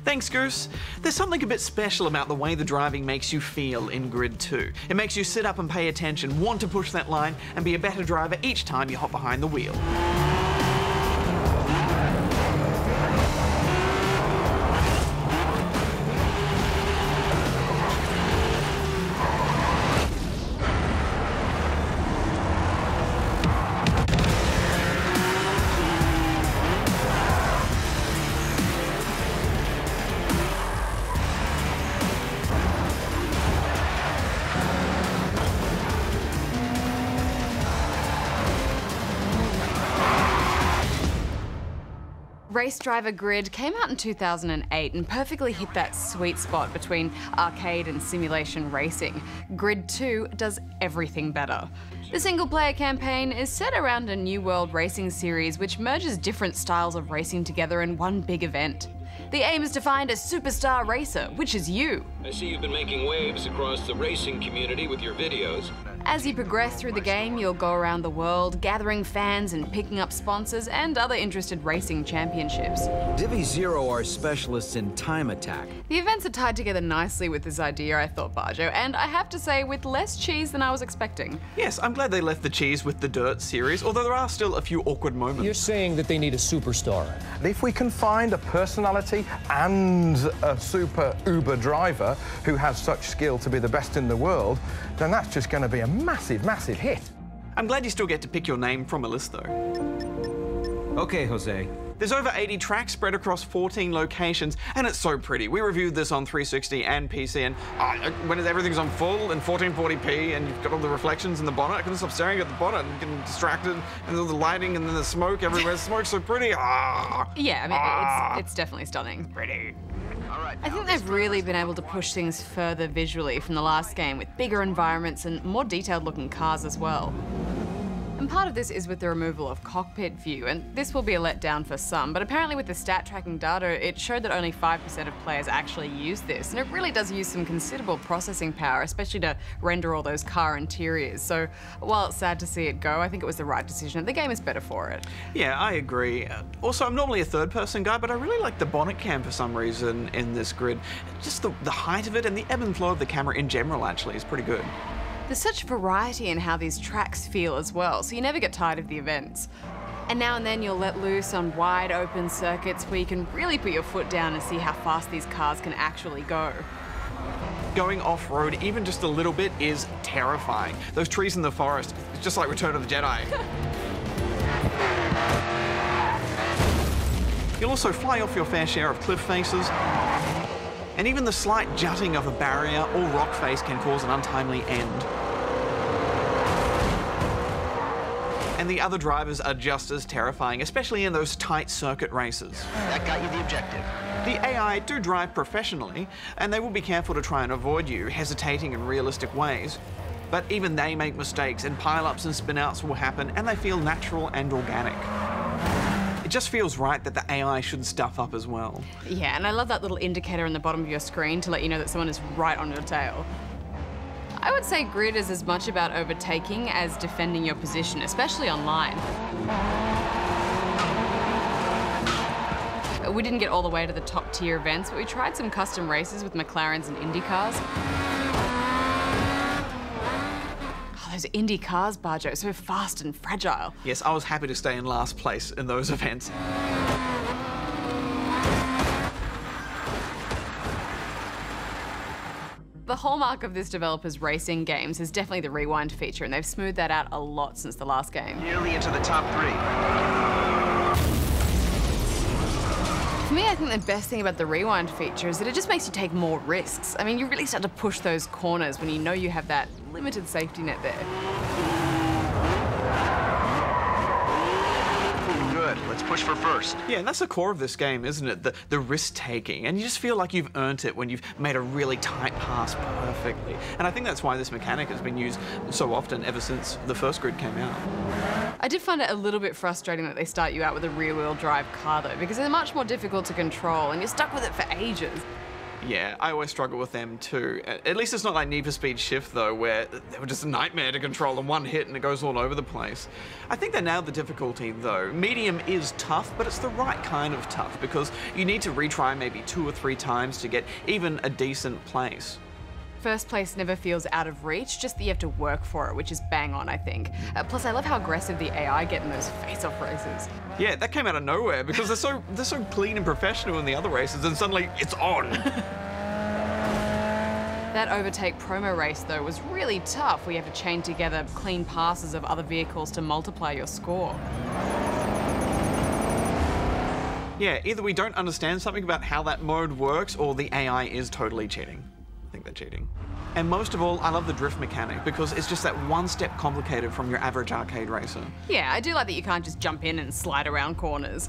Thanks, Goose. There's something a bit special about the way the driving makes you feel in Grid 2. It makes you sit up and pay attention, want to push that line, and be a better driver each time you hop behind the wheel. Race Driver Grid came out in 2008 and perfectly hit that sweet spot between arcade and simulation racing. Grid 2 does everything better. The single-player campaign is set around a new world racing series which merges different styles of racing together in one big event. The aim is to find a superstar racer, which is you. I see you've been making waves across the racing community with your videos. As you progress through the game, you'll go around the world, gathering fans and picking up sponsors and other interested racing championships. Divi Zero are specialists in time attack. The events are tied together nicely with this idea, I thought, Barjo, and I have to say, with less cheese than I was expecting. Yes, I'm glad they left the cheese with the Dirt series, although there are still a few awkward moments. You're saying that they need a superstar. If we can find a personality and a super uber driver who has such skill to be the best in the world, then that's just going to be a massive, massive hit. I'm glad you still get to pick your name from a list, though. Okay, Jose. There's over 80 tracks spread across 14 locations, and it's so pretty. We reviewed this on 360 and PC, and when everything's on full and 1440p and you've got all the reflections in the bonnet, I couldn't stop staring at the bonnet and getting distracted, and all the lighting and then the smoke everywhere. The smoke's so pretty. Yeah, I mean, it's definitely stunning. Pretty. I think they've really been able to push things further visually from the last game, with bigger environments and more detailed looking cars as well. And part of this is with the removal of cockpit view, and this will be a letdown for some, but apparently with the stat tracking data, it showed that only 5% of players actually use this, and it really does use some considerable processing power, especially to render all those car interiors. So while it's sad to see it go, I think it was the right decision. The game is better for it. Yeah, I agree. Also, I'm normally a third-person guy, but I really like the bonnet cam for some reason in this Grid. Just the height of it and the ebb and flow of the camera in general, actually, is pretty good. There's such variety in how these tracks feel as well, so you never get tired of the events. And now and then you'll let loose on wide open circuits where you can really put your foot down and see how fast these cars can actually go. Going off-road even just a little bit is terrifying. Those trees in the forest, it's just like Return of the Jedi. You'll also fly off your fair share of cliff faces, and even the slight jutting of a barrier or rock face can cause an untimely end. And the other drivers are just as terrifying, especially in those tight circuit races. That got you the objective. The AI do drive professionally, and they will be careful to try and avoid you, hesitating in realistic ways. But even they make mistakes, and pile-ups and spin-outs will happen, and they feel natural and organic. It just feels right that the AI should stuff up as well. Yeah, and I love that little indicator on the bottom of your screen to let you know that someone is right on your tail. I would say Grid is as much about overtaking as defending your position, especially online. We didn't get all the way to the top tier events, but we tried some custom races with McLarens and Indy cars. Oh, those Indy cars, Barjo, so fast and fragile. Yes, I was happy to stay in last place in those events. The hallmark of this developer's racing games is definitely the rewind feature, and they've smoothed that out a lot since the last game. Nearly into the top 3. For me, I think the best thing about the rewind feature is that it just makes you take more risks. I mean, you really start to push those corners when you know you have that limited safety net there. Good. Let's push for first. Yeah, and that's the core of this game, isn't it? The risk-taking. And you just feel like you've earned it when you've made a really tight pass perfectly. And I think that's why this mechanic has been used so often ever since the first Grid came out. I did find it a little bit frustrating that they start you out with a rear-wheel drive car, though, because they're much more difficult to control, and you're stuck with it for ages. Yeah, I always struggle with them too. At least it's not like Need for Speed Shift though, where they were just a nightmare to control in one hit and it goes all over the place. I think they nailed the difficulty though. Medium is tough, but it's the right kind of tough because you need to retry maybe 2 or 3 times to get even a decent place. First place never feels out of reach, just that you have to work for it, which is bang on, I think. Plus, I love how aggressive the AI get in those face-off races. Yeah, that came out of nowhere because they're so clean and professional in the other races, and suddenly it's on. That overtake promo race, though, was really tough. We have to chain together clean passes of other vehicles to multiply your score. Yeah, either we don't understand something about how that mode works, or the AI is totally cheating. I think they're cheating. And most of all, I love the drift mechanic because it's just that one step complicated from your average arcade racer. Yeah, I do like that you can't just jump in and slide around corners.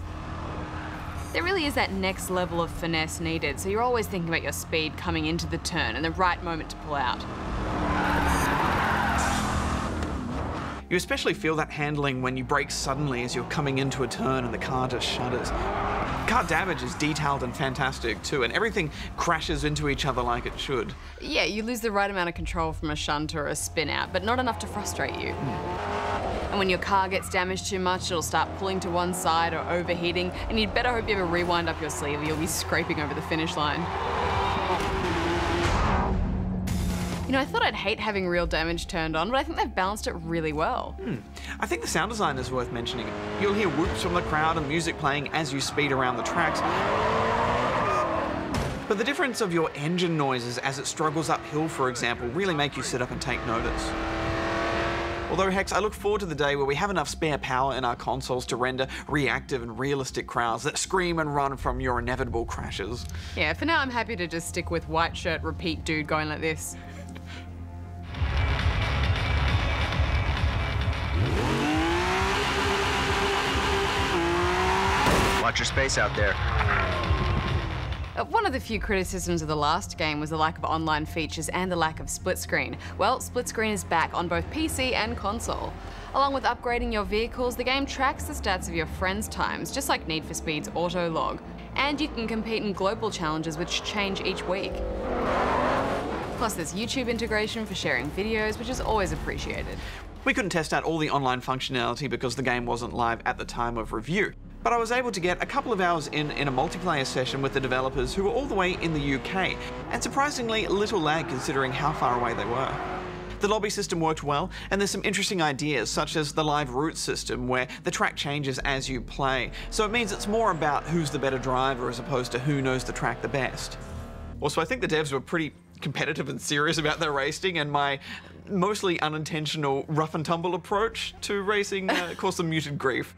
There really is that next level of finesse needed, so you're always thinking about your speed coming into the turn and the right moment to pull out. You especially feel that handling when you brake suddenly as you're coming into a turn and the car just shudders. Car damage is detailed and fantastic too, and everything crashes into each other like it should. Yeah, you lose the right amount of control from a shunt or a spin out, but not enough to frustrate you. And when your car gets damaged too much, it'll start pulling to one side or overheating, and you'd better hope you have a rewind up your sleeve or you'll be scraping over the finish line. You know, I thought I'd hate having real damage turned on, but I think they've balanced it really well. I think the sound design is worth mentioning. You'll hear whoops from the crowd and music playing as you speed around the tracks. But the difference of your engine noises as it struggles uphill, for example, really make you sit up and take notice. Although, Hex, I look forward to the day where we have enough spare power in our consoles to render reactive and realistic crowds that scream and run from your inevitable crashes. Yeah, for now I'm happy to just stick with white shirt, repeat dude going like this. Watch your space out there. One of the few criticisms of the last game was the lack of online features and the lack of split screen. Well, split screen is back on both PC and console. Along with upgrading your vehicles, the game tracks the stats of your friends' times, just like Need for Speed's auto log. And you can compete in global challenges which change each week. Plus there's YouTube integration for sharing videos, which is always appreciated. We couldn't test out all the online functionality because the game wasn't live at the time of review, but I was able to get a couple of hours in a multiplayer session with the developers who were all the way in the UK, and surprisingly little lag considering how far away they were. The lobby system worked well, and there's some interesting ideas, such as the live route system, where the track changes as you play, so it means it's more about who's the better driver as opposed to who knows the track the best. Also, I think the devs were pretty competitive and serious about their racing, and my mostly unintentional rough and tumble approach to racing caused some muted grief.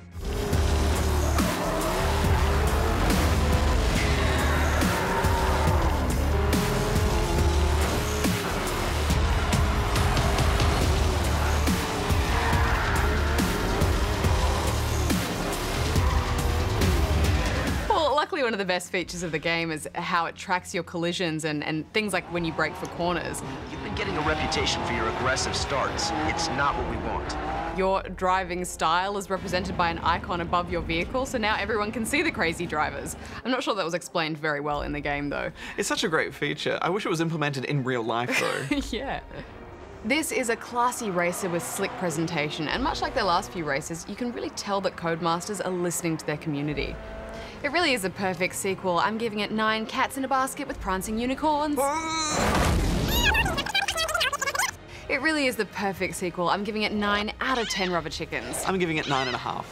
Luckily, one of the best features of the game is how it tracks your collisions and things like when you brake for corners. You've been getting a reputation for your aggressive starts. It's not what we want. Your driving style is represented by an icon above your vehicle, so now everyone can see the crazy drivers. I'm not sure that was explained very well in the game, though. It's such a great feature. I wish it was implemented in real life, though. Yeah. This is a classy racer with slick presentation, and much like their last few races, you can really tell that Codemasters are listening to their community. It really is a perfect sequel. I'm giving it 9 cats in a basket with prancing unicorns. It really is the perfect sequel. I'm giving it 9 out of 10 rubber chickens. I'm giving it 9.5.